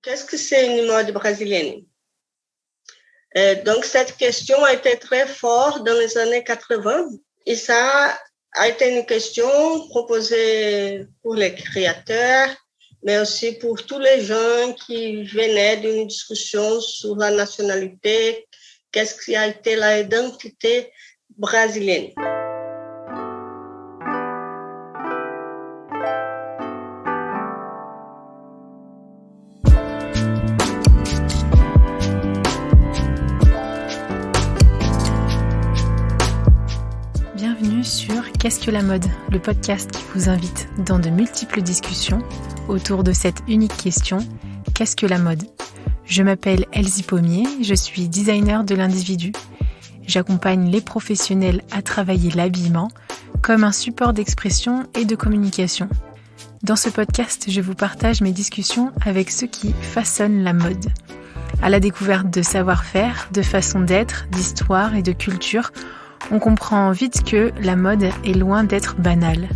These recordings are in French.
qu'est-ce que c'est une mode brésilienne? Donc, cette question a été très forte dans les années 80 et ça a été une question proposée pour les créateurs, mais aussi pour tous les gens qui venaient d'une discussion sur la nationalité, qu'est-ce qui a été l'identité brésilienne. Bienvenue sur Qu'est-ce que la mode, le podcast qui vous invite dans de multiples discussions autour de cette unique question, qu'est-ce que la mode ? Je m'appelle Elsie Pommier, je suis designer de l'individu. J'accompagne les professionnels à travailler l'habillement comme un support d'expression et de communication. Dans ce podcast, je vous partage mes discussions avec ceux qui façonnent la mode. À la découverte de savoir-faire, de façon d'être, d'histoire et de culture, on comprend vite que la mode est loin d'être banale.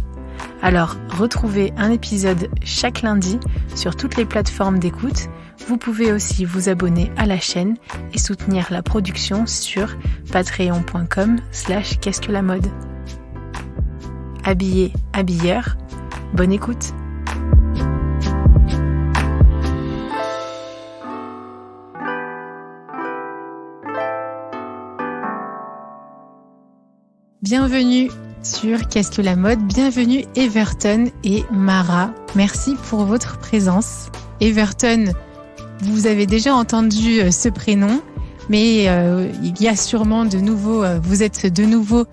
Alors, retrouvez un épisode chaque lundi sur toutes les plateformes d'écoute. Vous pouvez aussi vous abonner à la chaîne et soutenir la production sur patreon.com/qu'est-ce que la mode. Habillé, habilleur, bonne écoute. Bienvenue sur Qu'est-ce que la mode, bienvenue Everton et Mara. Merci pour votre présence. Everton, vous avez déjà entendu ce prénom, mais il y a sûrement vous êtes de nouveaux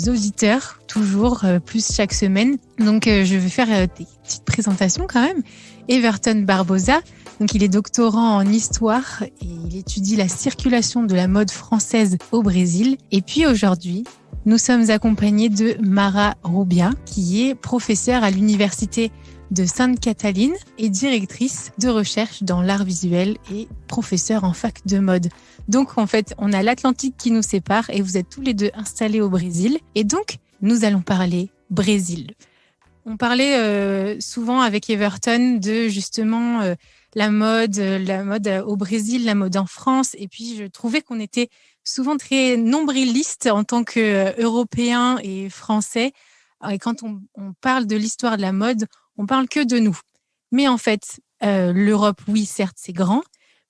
auditeurs, toujours plus chaque semaine. Donc je vais faire des petites présentations quand même. Everton Barbosa, donc il est doctorant en histoire et il étudie la circulation de la mode française au Brésil. Et puis aujourd'hui, nous sommes accompagnés de Mara Rubia, qui est professeure à l'Université de Sainte-Cataline et directrice de recherche dans l'art visuel et professeure en fac de mode. Donc en fait, on a l'Atlantique qui nous sépare et vous êtes tous les deux installés au Brésil. Et donc, nous allons parler Brésil. On parlait souvent avec Everton de justement la mode au Brésil, la mode en France. Et puis, je trouvais qu'on était souvent très nombriliste en tant qu'Européens et Français. Et quand on parle de l'histoire de la mode, on parle que de nous. Mais en fait, l'Europe, oui, certes, c'est grand,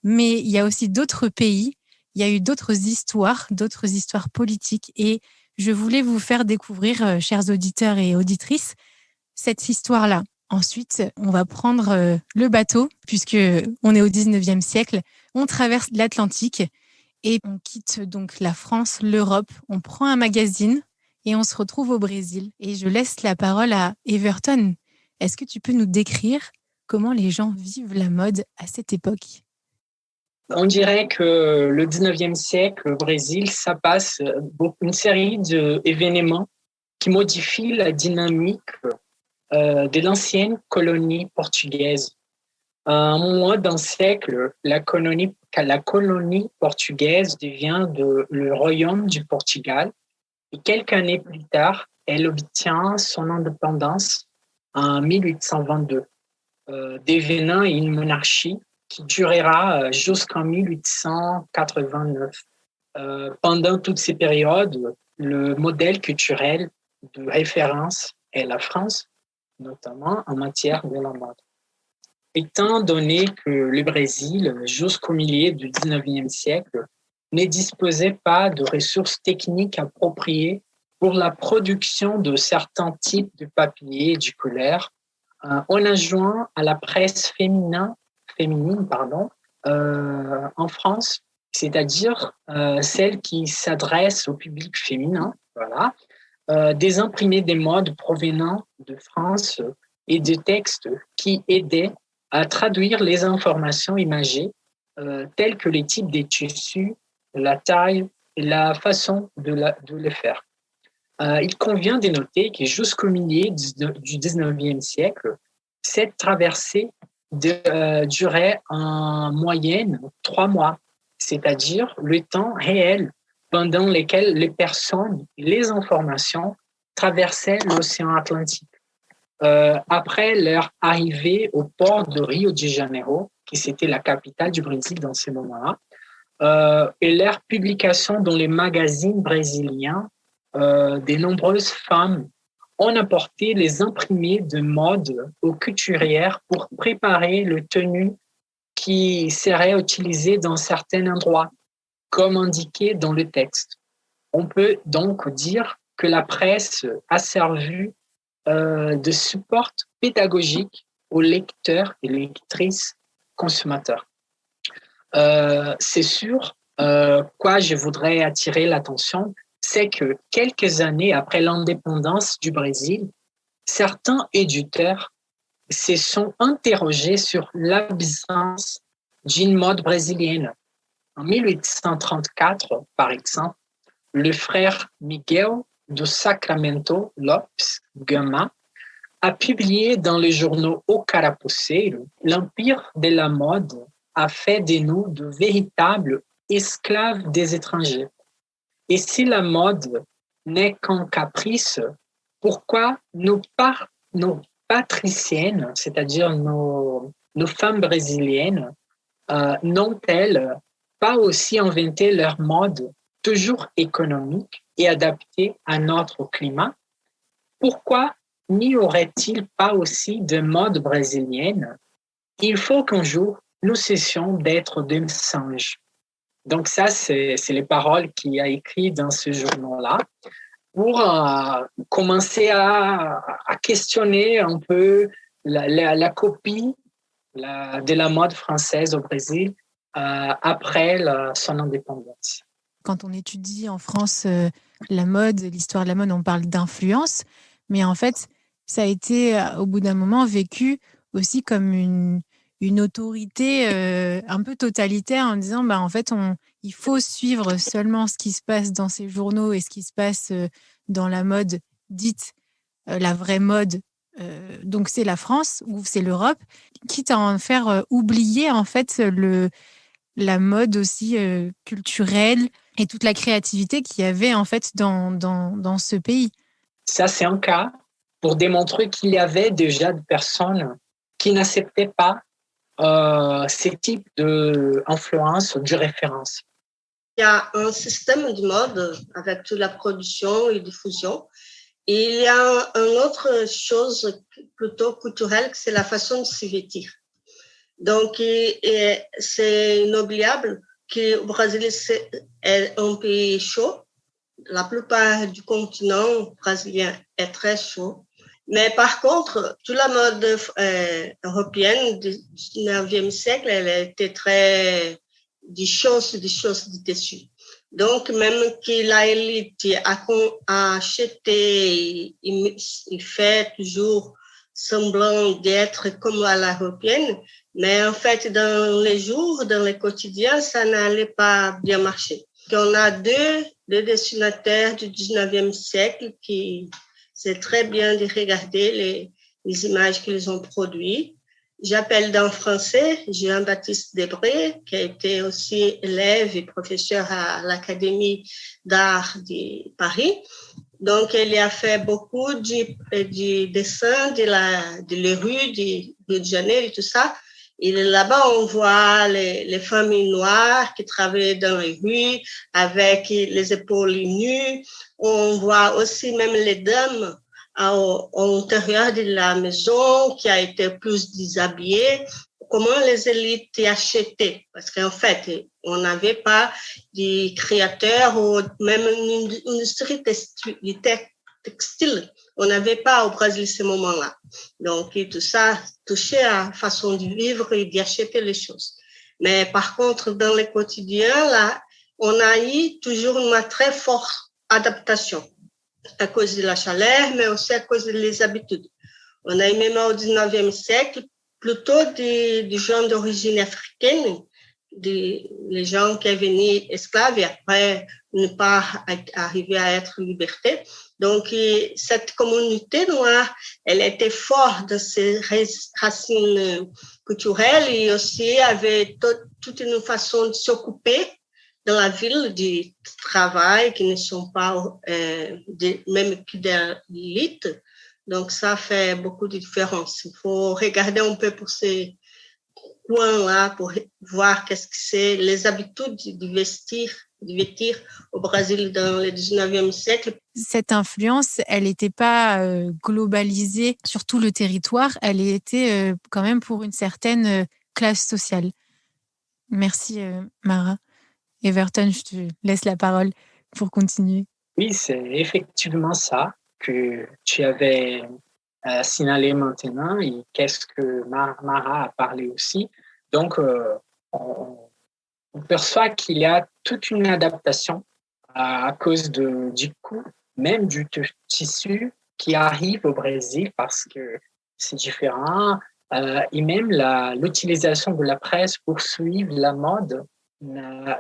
mais il y a aussi d'autres pays, il y a eu d'autres histoires politiques. Et je voulais vous faire découvrir, chers auditeurs et auditrices, cette histoire-là. Ensuite, on va prendre le bateau, puisque on est au 19e siècle. On traverse l'Atlantique et on quitte donc la France, l'Europe. On prend un magazine et on se retrouve au Brésil. Et je laisse la parole à Everton. Est-ce que tu peux nous décrire comment les gens vivent la mode à cette époque ? On dirait que le 19e siècle, au Brésil, ça passe une série d'événements qui modifient la dynamique de l'ancienne colonie portugaise. À un moment d'un siècle, la colonie portugaise devient le royaume du Portugal et quelques années plus tard, elle obtient son indépendance en 1822, devenant une monarchie qui durera jusqu'en 1889. Pendant toutes ces périodes, le modèle culturel de référence est la France, notamment en matière de la mode. Étant donné que le Brésil, jusqu'au milieu du 19e siècle, ne disposait pas de ressources techniques appropriées pour la production de certains types de papier et de couleurs, on a joint à la presse féminine en France, c'est-à-dire celle qui s'adresse au public féminin, voilà, des imprimés des modes provenant de France et des textes qui aidaient à traduire les informations imagées telles que les types des tissus, la taille et la façon de le faire. Il convient de noter que jusqu'au milieu du 19e siècle, cette traversée durait en moyenne 3 mois, c'est-à-dire le temps réel pendant lequel les personnes et les informations traversaient l'océan Atlantique. après leur arrivée au port de Rio de Janeiro, qui c'était la capitale du Brésil dans ce moment-là, et leur publication dans les magazines brésiliens, de nombreuses femmes ont apporté les imprimés de mode aux couturières pour préparer le tenue qui serait utilisé dans certains endroits, comme indiqué dans le texte. On peut donc dire que la presse a servi de support pédagogique aux lecteurs et lectrices consommateurs. C'est sûr, quoi je voudrais attirer l'attention, c'est que quelques années après l'indépendance du Brésil, certains éditeurs se sont interrogés sur l'absence d'une mode brésilienne. En 1834, par exemple, le frère Miguel do Sacramento Lopes Gama a publié dans le journal O Carapuceiro « L'Empire de la mode a fait de nous de véritables esclaves des étrangers. Et si la mode n'est qu'un caprice, pourquoi nos patriciennes, c'est-à-dire nos femmes brésiliennes, n'ont-elles pas aussi inventé leur mode toujours économique et adaptée à notre climat? Pourquoi n'y aurait-il pas aussi de mode brésilienne? Il faut qu'un jour, nous cessions d'être des singes. » Donc ça, c'est les paroles qu'il a écrites dans ce journal-là pour commencer à questionner un peu la copie de la mode française au Brésil après son indépendance. Quand on étudie en France la mode, l'histoire de la mode, on parle d'influence, mais en fait, ça a été au bout d'un moment vécu aussi comme une autorité un peu totalitaire en disant en fait il faut suivre seulement ce qui se passe dans ces journaux et ce qui se passe dans la mode dite la vraie mode, donc c'est la France ou c'est l'Europe, quitte à en faire oublier en fait la mode aussi culturelle et toute la créativité qu'il y avait en fait dans ce pays. Ça, c'est un cas pour démontrer qu'il y avait déjà des personnes qui n'acceptaient pas ces types d'influence, de référence. Il y a un système de mode avec toute la production et diffusion. Et il y a une autre chose plutôt culturelle, c'est la façon de se vêtir. Donc, c'est inoubliable que le Brésil est un pays chaud. La plupart du continent brésilien est très chaud. Mais par contre, toute la mode européenne du 19e siècle, elle était très des choses de tissu. Donc, même que l'élite a acheté, il fait toujours semblant d'être comme à l'européenne, mais en fait, dans les jours, dans les quotidiens, ça n'allait pas bien marcher. On a deux dessinateurs du 19e siècle qui c'est très bien de regarder les images qu'ils ont produites. J'appelle dans français Jean-Baptiste Debré, qui a été aussi élève et professeur à l'Académie d'art de Paris. Donc, il a fait beaucoup de dessins de la rue de Rio de Janeiro et tout ça. Et là-bas, on voit les familles noires qui travaillent dans les rues avec les épaules nues. On voit aussi même les dames au intérieur de la maison qui a été plus déshabillée. Comment les élites achetaient? Parce qu'en fait, on n'avait pas de créateurs ou même une industrie textile. On n'avait pas au Brésil ce moment-là. Donc, tout ça touchait à la façon de vivre et d'acheter les choses. Mais par contre, dans le quotidien, là, on a eu toujours une très forte adaptation à cause de la chaleur, mais aussi à cause des habitudes. On a eu même au 19e siècle plutôt des gens d'origine africaine, les gens qui sont venus esclaves et après ne pas arriver à être liberté. Donc, cette communauté noire, elle était forte de ses racines culturelles et aussi avait toute une façon de s'occuper dans la ville du travail qui ne sont pas même que de l'élite. Donc, ça fait beaucoup de différence. Il faut regarder un peu pour ces points-là pour voir qu'est-ce que c'est les habitudes du vestir au Brésil dans le 19e siècle. Cette influence, elle n'était pas globalisée sur tout le territoire, elle était quand même pour une certaine classe sociale. Merci Mara. Everton, je te laisse la parole pour continuer. Oui, c'est effectivement ça que tu avais signalé maintenant et qu'est-ce que Mara a parlé aussi. Donc, on perçoit qu'il y a toute une adaptation à cause du coût même du tissu qui arrive au Brésil parce que c'est différent. Et même l'utilisation de la presse pour suivre la mode,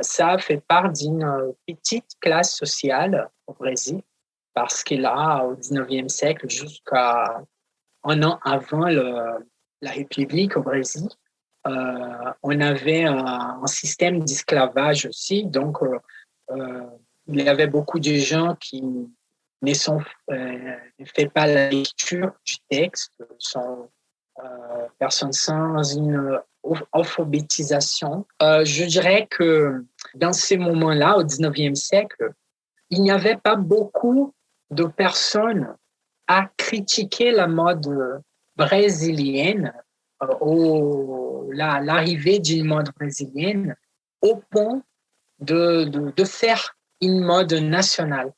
ça fait part d'une petite classe sociale au Brésil parce que là, au 19e siècle, jusqu'à un an avant la République au Brésil, on avait un système d'esclavage aussi. Donc, il y avait beaucoup de gens qui ne fait pas la lecture du texte, sont personnes sans une alphabétisation. Je dirais que dans ces moments-là, au 19e siècle, il n'y avait pas beaucoup de personnes à critiquer la mode brésilienne, l'arrivée d'une mode brésilienne, au point de faire une mode nationale.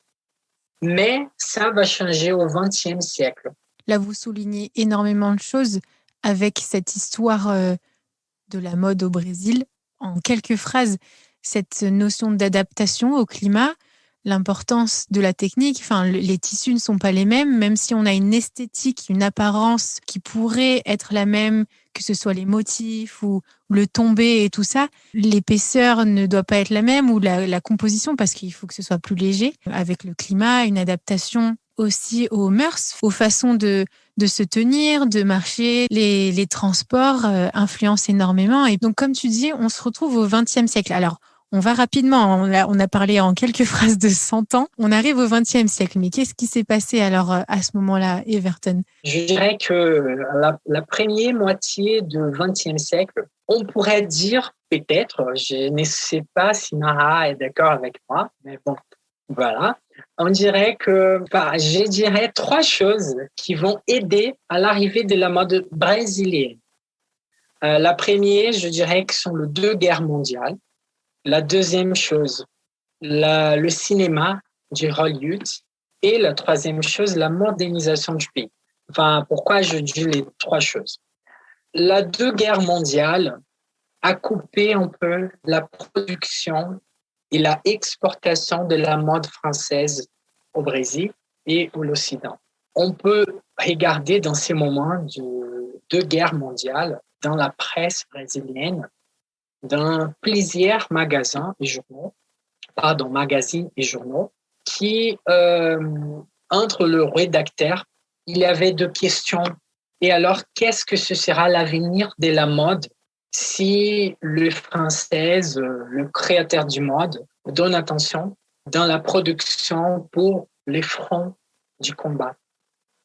Mais ça va changer au XXe siècle. Là, vous soulignez énormément de choses avec cette histoire de la mode au Brésil. En quelques phrases, cette notion d'adaptation au climat, l'importance de la technique, les tissus ne sont pas les mêmes, même si on a une esthétique, une apparence qui pourrait être la même, que ce soit les motifs ou le tombé et tout ça, l'épaisseur ne doit pas être la même ou la composition parce qu'il faut que ce soit plus léger. Avec le climat, une adaptation aussi aux mœurs, aux façons de se tenir, de marcher. Les transports influencent énormément. Et donc, comme tu dis, on se retrouve au XXe siècle. Alors, on va rapidement, on a parlé en quelques phrases de 100 ans. On arrive au XXe siècle. Mais qu'est-ce qui s'est passé alors à ce moment-là, Everton ? Je dirais que la première moitié du XXe siècle, on pourrait dire peut-être, je ne sais pas si Mara est d'accord avec moi, mais bon, voilà. On dirait je dirais 3 choses qui vont aider à l'arrivée de la mode brésilienne. La première, je dirais que sont les 2 guerres mondiales. La deuxième chose, le cinéma du Hollywood. Et la troisième chose, la modernisation du pays. Pourquoi je dis les 3 choses? La 2 guerres mondiales a coupé un peu la production et la exportation de la mode française au Brésil et à l'Occident. On peut regarder dans ces moments de 2 guerres mondiales, dans la presse brésilienne, dans plusieurs magazines et journaux, qui, entre le rédacteur, il y avait 2 questions. Et alors, qu'est-ce que ce sera l'avenir de la mode si le Français, le créateur du mode, donne attention dans la production pour les fronts du combat?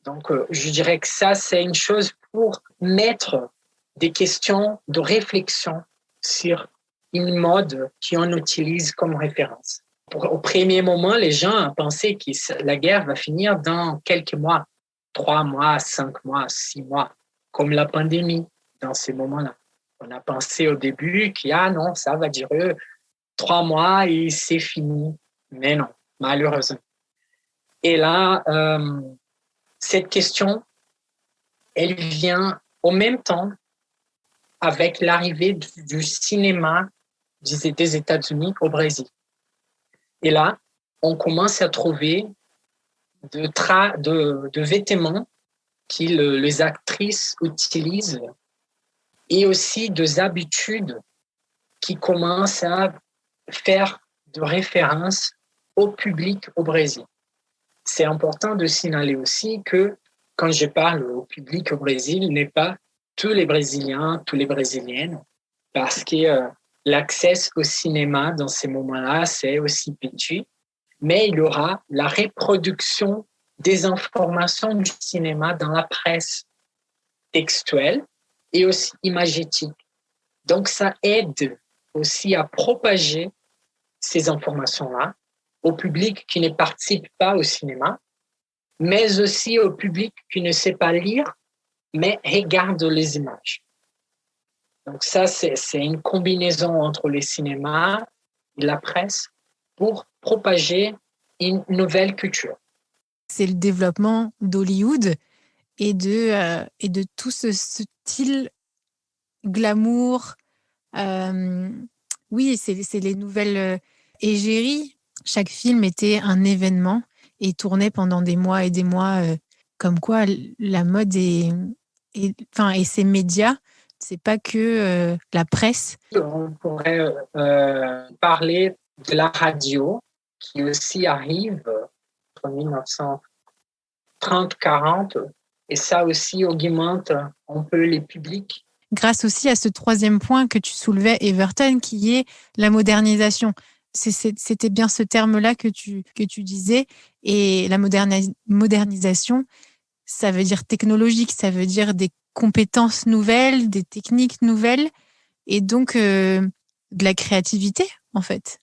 Donc, je dirais que ça, c'est une chose pour mettre des questions de réflexion sur une mode qu'on utilise comme référence. Au premier moment, les gens pensaient que la guerre va finir dans quelques mois, 3 mois, 5 mois, 6 mois, comme la pandémie dans ces moments-là. On a pensé au début que non, ça va durer 3 mois et c'est fini. Mais non, malheureusement. Et là, cette question, elle vient au même temps avec l'arrivée du cinéma des États-Unis au Brésil. Et là, on commence à trouver de vêtements que les actrices utilisent et aussi des habitudes qui commencent à faire de référence au public au Brésil. C'est important de signaler aussi que quand je parle au public au Brésil, n'est pas tous les Brésiliens, tous les Brésiliennes, parce que l'accès au cinéma dans ces moments-là, c'est aussi petit, mais il y aura la reproduction des informations du cinéma dans la presse textuelle et aussi imagétique. Donc, ça aide aussi à propager ces informations-là au public qui ne participe pas au cinéma, mais aussi au public qui ne sait pas lire, mais regarde les images. Donc ça, c'est une combinaison entre les cinémas et la presse pour propager une nouvelle culture. C'est le développement d'Hollywood et de tout ce style glamour. Oui, c'est les nouvelles égéries. Chaque film était un événement et tournait pendant des mois et des mois. Comme quoi, la mode et ces médias, c'est pas que la presse. On pourrait parler de la radio qui aussi arrive en 1930-40 et ça aussi augmente un peu les publics. Grâce aussi à ce troisième point que tu soulevais, Everton, qui est la modernisation. C'était bien ce terme-là que tu disais. Et la modernisation, ça veut dire technologique, ça veut dire des compétences nouvelles, des techniques nouvelles, et donc de la créativité, en fait.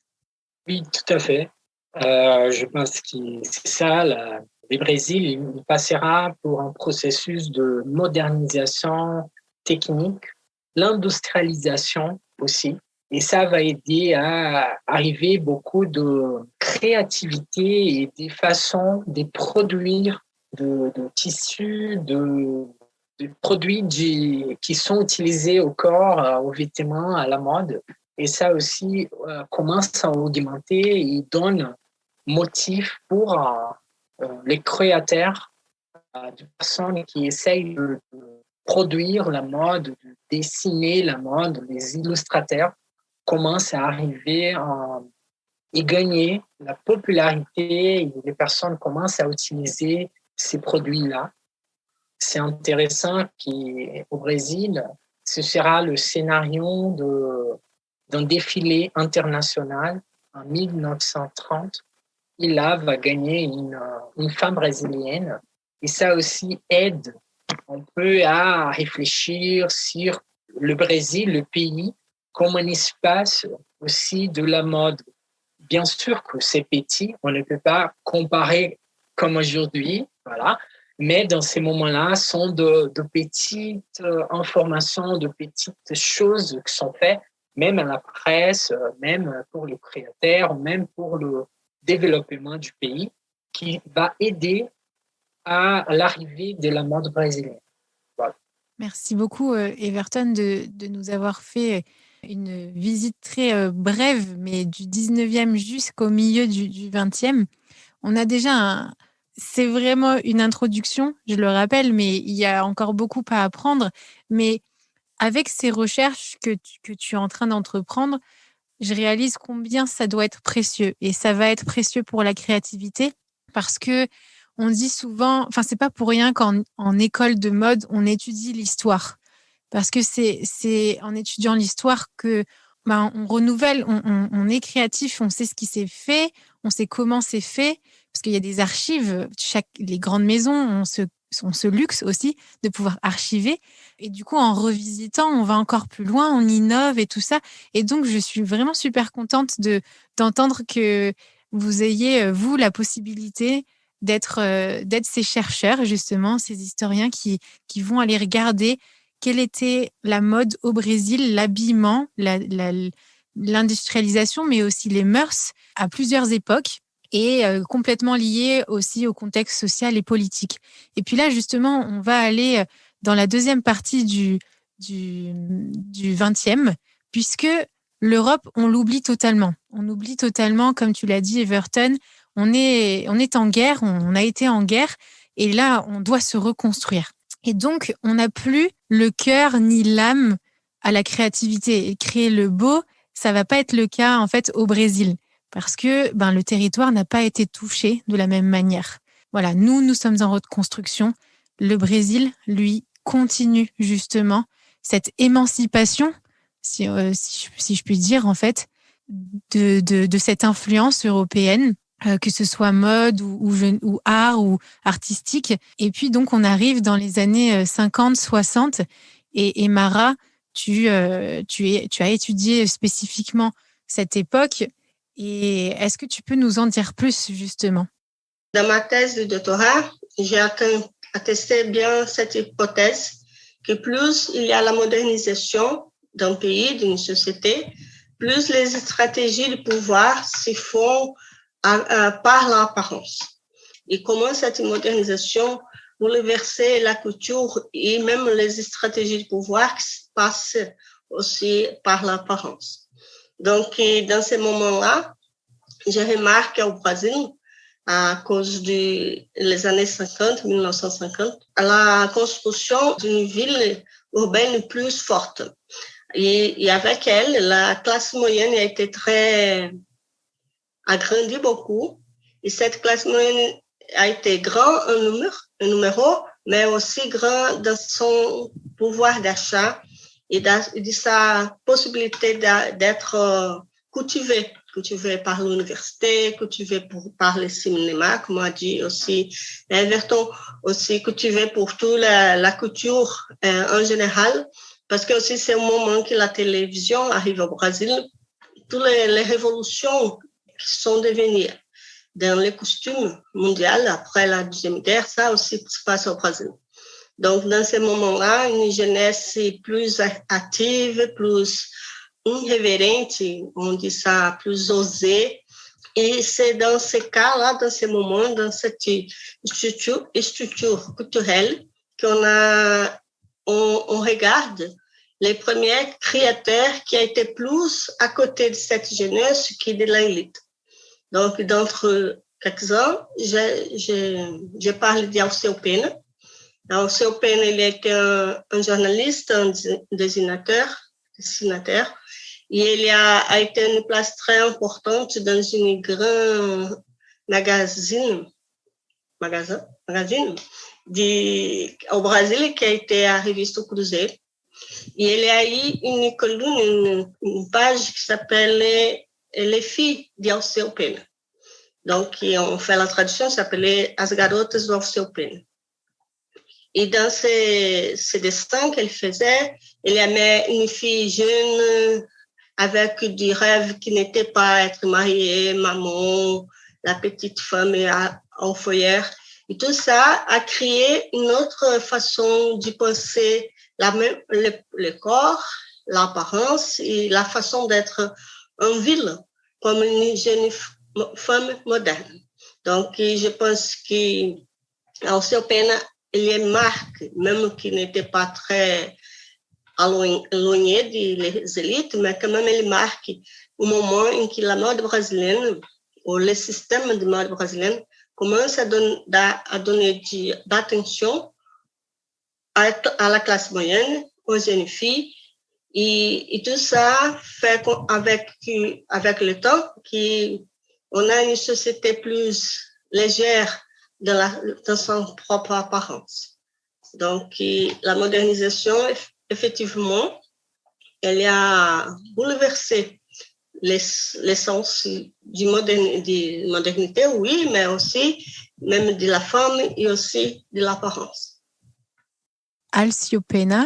Oui, tout à fait. Je pense que c'est ça. Le Brésil, il passera pour un processus de modernisation technique, l'industrialisation aussi. Et ça va aider à arriver beaucoup de créativité et des façons de produire de tissus, de produits qui sont utilisés au corps, aux vêtements, à la mode. Et ça aussi commence à augmenter et donne motif pour les créateurs, de personnes qui essayent de produire la mode, de dessiner la mode. Les illustrateurs commencent à arriver et gagner la popularité et les personnes commencent à utiliser ces produits-là. C'est intéressant qu'au Brésil, ce sera le scénario d'un défilé international en 1930. Et là, va gagner une femme brésilienne. Et ça aussi aide un peu à réfléchir sur le Brésil, le pays, comme un espace aussi de la mode. Bien sûr que c'est petit, on ne peut pas comparer comme aujourd'hui, voilà. Mais dans ces moments-là, sont de petites informations, de petites choses qui sont faites, même à la presse, même pour les créateurs, même pour le développement du pays, qui va aider à l'arrivée de la mode brésilienne. Voilà. Merci beaucoup, Everton, de nous avoir fait une visite très brève, mais du 19e jusqu'au milieu du 20e. On a déjà c'est vraiment une introduction, je le rappelle, mais il y a encore beaucoup à apprendre. Mais avec ces recherches que tu es en train d'entreprendre, je réalise combien ça doit être précieux. Et ça va être précieux pour la créativité parce que on dit souvent, enfin, c'est pas pour rien qu'en école de mode, on étudie l'histoire. Parce que c'est en étudiant l'histoire que on renouvelle, on est créatif, on sait ce qui s'est fait, on sait comment c'est fait, parce qu'il y a des archives. Les grandes maisons ont ce luxe aussi de pouvoir archiver. Et du coup, en revisitant, on va encore plus loin, on innove et tout ça. Et donc, je suis vraiment super contente d'entendre que vous ayez, vous, la possibilité d'être ces chercheurs, justement, ces historiens qui vont aller regarder quelle était la mode au Brésil, l'habillement, l'industrialisation, mais aussi les mœurs à plusieurs époques et complètement liées aussi au contexte social et politique. Et puis là, justement, on va aller dans la deuxième partie du 20e, puisque l'Europe, on l'oublie totalement. On oublie totalement, comme tu l'as dit, Everton, on est en guerre, on a été en guerre, et là, on doit se reconstruire. Et donc, on n'a plus le cœur ni l'âme à la créativité. Et créer le beau, ça va pas être le cas, en fait, au Brésil. Parce que le territoire n'a pas été touché de la même manière. Voilà, nous sommes en reconstruction. Le Brésil, lui, continue justement cette émancipation, si je puis dire, en fait, de cette influence européenne. que ce soit mode ou art ou artistique. Et puis donc on arrive dans les années 50, 60 et Mara, tu as étudié spécifiquement cette époque. Et est-ce que tu peux nous en dire plus justement? Dans ma thèse de doctorat, j'ai attesté bien cette hypothèse que plus il y a la modernisation d'un pays, d'une société, plus les stratégies de pouvoir se font par l'apparence. Et comment cette modernisation bouleversait la culture et même les stratégies de pouvoir passent aussi par l'apparence. Donc, dans ces moments-là, je remarque au Brésil, à cause des années 50, 1950, la construction d'une ville urbaine plus forte. Et avec elle, la classe moyenne a été agrandie beaucoup. Et cette classe moyenne a été grand en numéro, mais aussi grand dans son pouvoir d'achat et de sa possibilité d'être cultivée par l'université, cultivée par le cinéma, comme a dit aussi Everton, aussi cultivée pour toute la culture en général, parce que aussi c'est un moment que la télévision arrive au Brésil, toutes les révolutions qui sont devenues dans les costumes mondiaux après la Deuxième Guerre, ça aussi se passe au Brésil. Donc, dans ces moments-là, une jeunesse plus active, plus irrévérente, on dit ça, plus osée. Et c'est dans ces cas-là, dans ces moments, dans cette structure culturelle on regarde les premiers créateurs qui étaient plus à côté de cette jeunesse que de l'élite. Donc, d'entre quelques-uns, je parle d'Alceu Pena. Alceu Pena, il était un journaliste, un dessinateur, et il a été une place très importante dans une grande magazine au Brésil, qui a été à Revista Cruzeiro. Et il a eu une colonne, une page qui s'appelle Les filles d'Alceu Pena. Donc, on fait la traduction, ça s'appelait As garotas do Alceu Pena. Et dans ces dessins qu'elle faisait, il y avait une fille jeune avec des rêves qui n'étaient pas être mariée, maman, la petite femme orphelinère. Et tout ça a créé une autre façon de penser le corps, l'apparence et la façon d'être en ville comme une jeune femme moderne. Donc, je pense qu'Alceu Pena, il est marque, même qu'il n'était pas très éloigné des élites, mais quand même il marque au moment en que la mode brésilienne, ou le système de mode brésilienne, commence à donner d'attention à la classe moyenne, aux jeunes filles, et tout ça fait avec le temps qu'on a une société plus légère dans son propre apparence. Donc, la modernisation, effectivement, elle a bouleversé l'essence de modernité, oui, mais aussi même de la femme et aussi de l'apparence. Alceu Pena,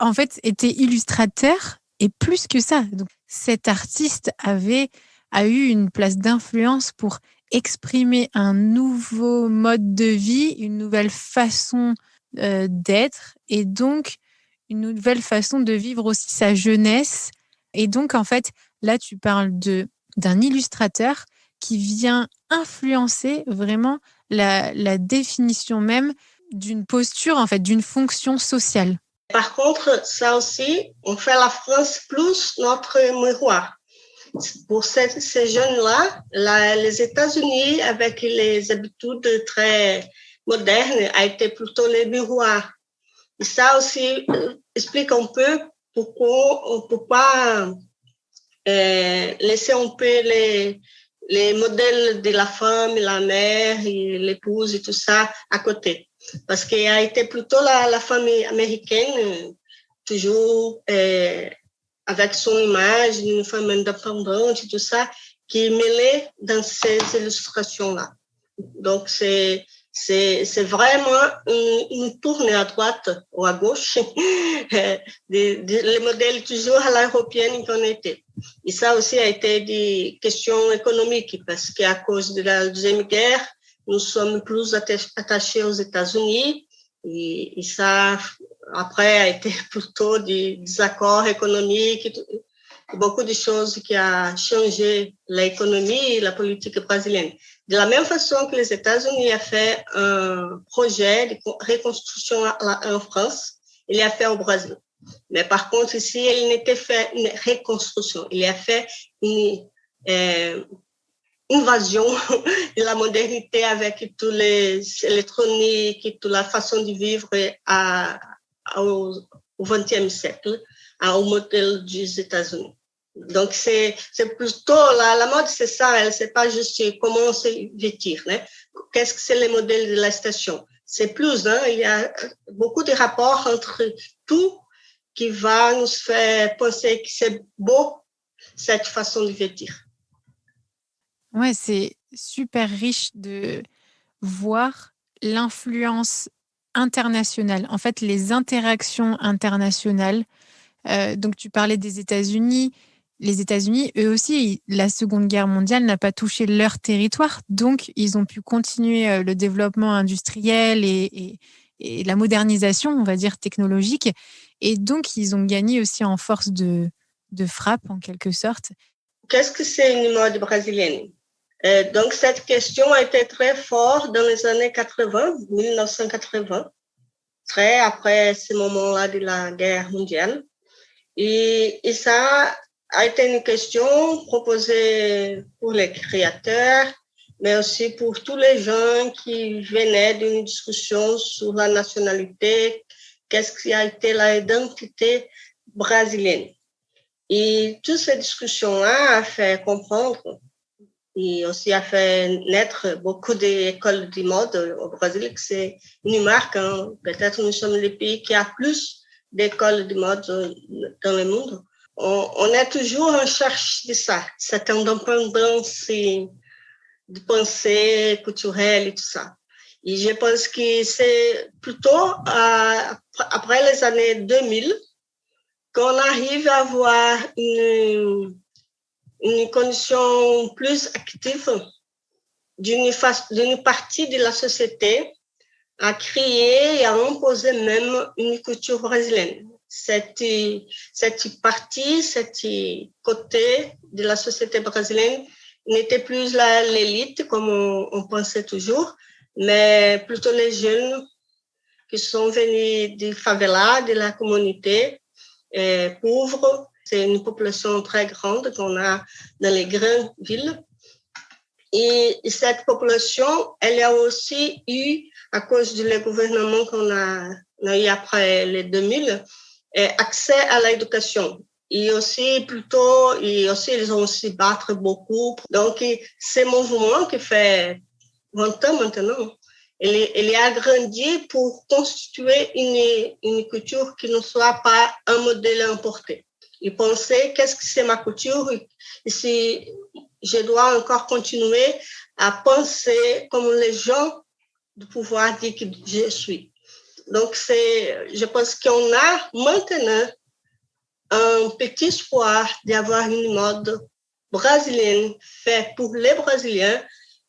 en fait, était illustrateur et plus que ça. Donc, cet artiste a eu une place d'influence pour exprimer un nouveau mode de vie, une nouvelle façon d'être et donc une nouvelle façon de vivre aussi sa jeunesse. Et donc, en fait, là, tu parles d'un illustrateur qui vient influencer vraiment la définition même d'une posture, en fait, d'une fonction sociale. Par contre, ça aussi, on fait la France plus notre miroir. Pour ces jeunes-là, les États-Unis, avec les habitudes très modernes, a été plutôt les miroirs. Et ça aussi explique un peu pourquoi laisser un peu les modèles de la femme, la mère, et l'épouse et tout ça à côté. Parce qu'il a été plutôt la famille américaine, toujours avec son image d'une femme indépendante et tout ça, qui est mêlé dans ces illustrations-là. Donc, c'est vraiment une tournée à droite ou à gauche, les modèles toujours à l'européenne qu'on était. Et ça aussi a été des questions économiques, parce qu'à cause de la Deuxième Guerre, nous sommes plus attachés aux États-Unis, et ça, après, a été plutôt des accords économiques, beaucoup de choses qui ont changé l'économie et la politique brésilienne. De la même façon que les États-Unis ont fait un projet de reconstruction en France, il a fait au Brésil. Mais par contre, ici, il n'était fait une reconstruction, il a fait une invasion de la modernité avec tous les électroniques et toute la façon de vivre au XXe siècle, au modèle des États-Unis. Donc, c'est plutôt, la mode, c'est ça, c'est pas juste comment se vêtir, hein. Qu'est-ce que c'est le modèle de la station? C'est plus, hein, il y a beaucoup de rapports entre tout qui va nous faire penser que c'est beau, cette façon de vêtir. Ouais, c'est super riche de voir l'influence internationale, en fait, les interactions internationales. Donc, tu parlais des États-Unis. Les États-Unis, eux aussi, la Seconde Guerre mondiale n'a pas touché leur territoire, donc ils ont pu continuer le développement industriel et la modernisation, on va dire, technologique. Et donc, ils ont gagné aussi en force de frappe, en quelque sorte. Qu'est-ce que c'est une mode brésilienne? Donc, cette question a été très forte dans les années 80, 1980, très après ce moment-là de la guerre mondiale. Et ça a été une question proposée pour les créateurs, mais aussi pour tous les gens qui venaient d'une discussion sur la nationalité, qu'est-ce qui a été l'identité brésilienne. Et toute cette discussion-là a fait comprendre et aussi a fait naître beaucoup d'écoles de mode au Brésil, que c'est une marque, hein. Peut-être nous sommes le pays qui a plus d'écoles de mode dans le monde. On est toujours en recherche de ça, cette indépendance de pensée culturelle et tout ça. Et je pense que c'est plutôt après les années 2000 qu'on arrive à avoir une condition plus active d'une partie de la société à créer et à imposer même une culture brésilienne. Cette partie, cet côté de la société brésilienne n'était plus l'élite comme on pensait toujours, mais plutôt les jeunes qui sont venus des favelas, de la communauté pauvre. C'est une population très grande qu'on a dans les grandes villes. Et cette population, elle a aussi eu, à cause du gouvernement qu'on a eu après les 2000, accès à l'éducation. Et aussi, ils ont aussi battu beaucoup. Donc, ce mouvement qui fait 20 ans maintenant, il a grandi pour constituer une culture qui ne soit pas un modèle importé. Il pensait, qu'est-ce que c'est ma culture? Et si je dois encore continuer à penser comme les gens de pouvoir dire que je suis. Donc, je pense qu'on a maintenant un petit espoir d'avoir une mode brésilienne faite pour les Brésiliens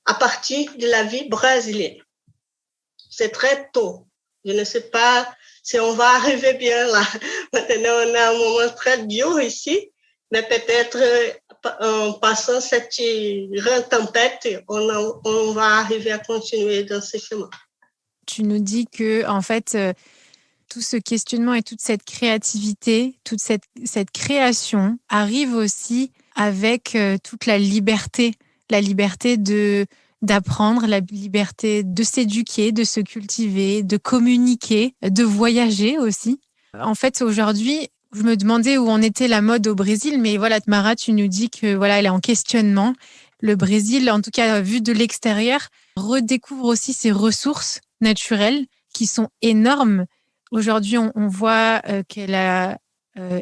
à partir de la vie brésilienne. C'est très tôt. Je ne sais pas si on va arriver bien là. Maintenant, on a un moment très dur ici, mais peut-être en passant cette grande tempête, on va arriver à continuer dans ce chemin. Tu nous dis que, en fait, tout ce questionnement et toute cette créativité, toute cette création arrive aussi avec toute la liberté d'apprendre, la liberté de s'éduquer, de se cultiver, de communiquer, de voyager aussi. En fait, aujourd'hui, je me demandais où en était la mode au Brésil, mais voilà, Mara, tu nous dis que voilà, elle est en questionnement. Le Brésil, en tout cas vu de l'extérieur, redécouvre aussi ses ressources naturelles qui sont énormes. Aujourd'hui, on voit qu'elle a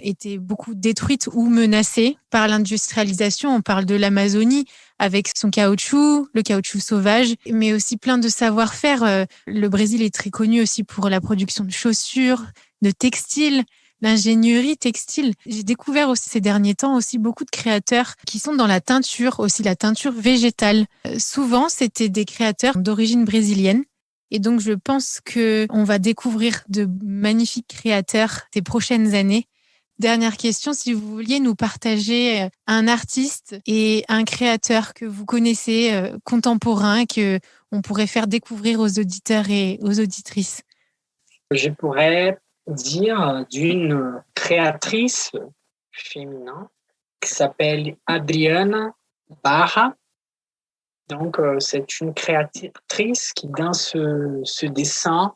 étaient beaucoup détruites ou menacées par l'industrialisation. On parle de l'Amazonie avec son caoutchouc, le caoutchouc sauvage, mais aussi plein de savoir-faire. Le Brésil est très connu aussi pour la production de chaussures, de textiles, l'ingénierie textile. J'ai découvert aussi ces derniers temps aussi beaucoup de créateurs qui sont dans la teinture, aussi la teinture végétale. Souvent, c'était des créateurs d'origine brésilienne. Et donc, je pense qu'on va découvrir de magnifiques créateurs ces prochaines années. Dernière question, si vous vouliez nous partager un artiste et un créateur que vous connaissez, contemporain, qu'on pourrait faire découvrir aux auditeurs et aux auditrices. Je pourrais dire d'une créatrice féminin qui s'appelle Adriana Barra. Donc, c'est une créatrice qui, dans ce dessin,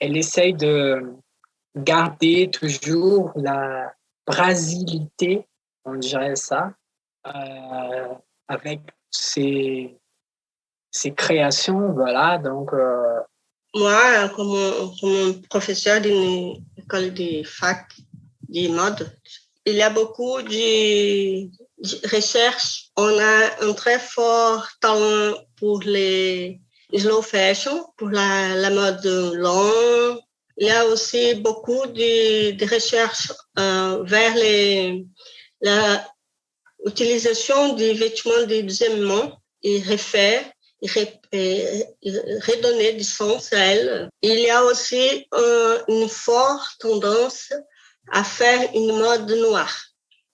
elle essaye de garder toujours la brasilité, on dirait ça, avec ses créations, voilà. Donc, moi, comme professeur d'une école de fac de mode, il y a beaucoup de recherche. On a un très fort talent pour les slow fashion, pour la mode longue. Il y a aussi beaucoup de recherches vers l'utilisation des vêtements de deuxième main et refaire et redonner du sens à elle. Il y a aussi une forte tendance à faire une mode noire.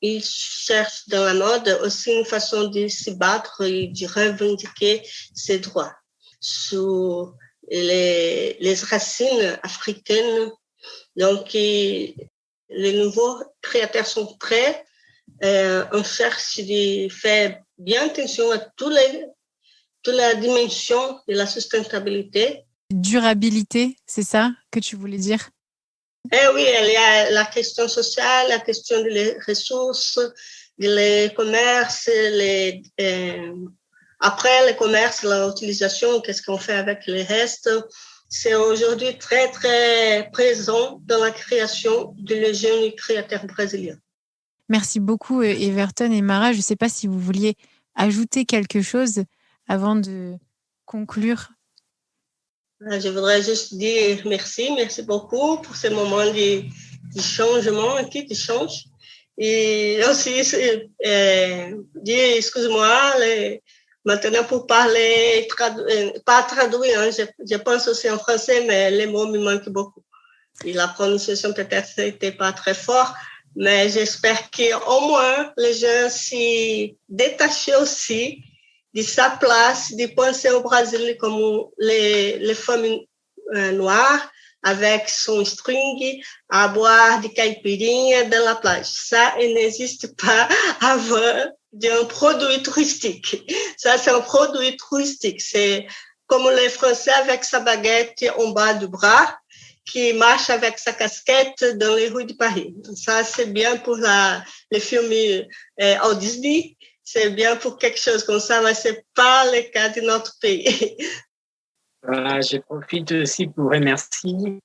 Ils cherchent dans la mode aussi une façon de se battre et de revendiquer ses droits sur les racines africaines. Donc, les nouveaux créateurs sont prêts. On cherche de faire bien attention à toute la dimension de la sustentabilité. Durabilité, c'est ça que tu voulais dire? Oui, il y a la question sociale, la question des ressources, des commerces, après le commerce, l'utilisation, qu'est-ce qu'on fait avec le reste. C'est aujourd'hui très, très présent dans la création de jeunes créateurs brésiliens. Merci beaucoup, Everton et Mara. Je ne sais pas si vous vouliez ajouter quelque chose avant de conclure. Je voudrais juste dire merci beaucoup pour ce moment de changement, de change. Et aussi dire, excuse-moi, maintenant pour parler, pas traduire, hein, je pense aussi en français, mais les mots me manquent beaucoup. Et la prononciation peut-être n'était pas très forte, mais j'espère qu'au moins les gens s'y détachent aussi de sa place, de penser au Brésil comme les femmes noires avec son string à boire de caipirinha dans la plage. Ça, il n'existe pas avant d'un produit touristique. Ça, c'est un produit touristique. C'est comme les Français avec sa baguette en bas du bras qui marche avec sa casquette dans les rues de Paris. Ça, c'est bien pour les films au Disney. C'est bien pour quelque chose comme ça, mais ce n'est pas le cas de notre pays. Je profite aussi pour remercier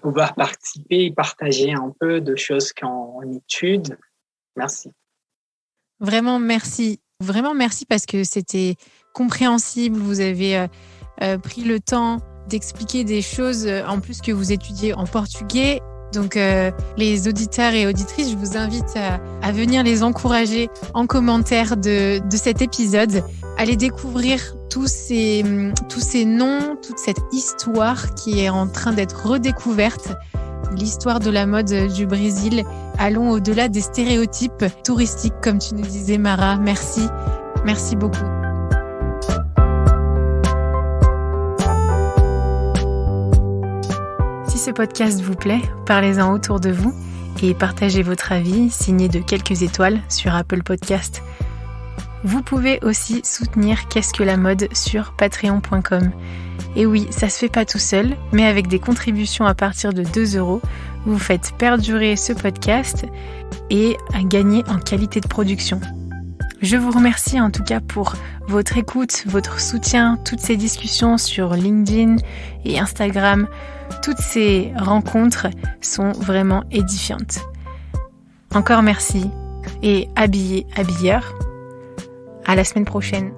pouvoir participer et partager un peu de choses qu'on étude. Merci. Vraiment merci. Vraiment merci parce que c'était compréhensible. Vous avez pris le temps d'expliquer des choses en plus que vous étudiez en portugais. Donc, les auditeurs et auditrices, je vous invite à venir les encourager en commentaire de cet épisode. Allez découvrir tous ces noms, toute cette histoire qui est en train d'être redécouverte. L'histoire de la mode du Brésil. Allons au-delà des stéréotypes touristiques, comme tu nous disais, Mara. Merci. Merci beaucoup. Si ce podcast vous plaît, parlez-en autour de vous et partagez votre avis signé de quelques étoiles sur Apple Podcast. Vous pouvez aussi soutenir Qu'est-ce que la mode sur patreon.com. Et oui, ça se fait pas tout seul, mais avec des contributions à partir de 2 €, vous faites perdurer ce podcast et gagner en qualité de production. Je vous remercie en tout cas pour votre écoute, votre soutien, toutes ces discussions sur LinkedIn et Instagram. Toutes ces rencontres sont vraiment édifiantes. Encore merci. Et habillé, habilleur. À la semaine prochaine.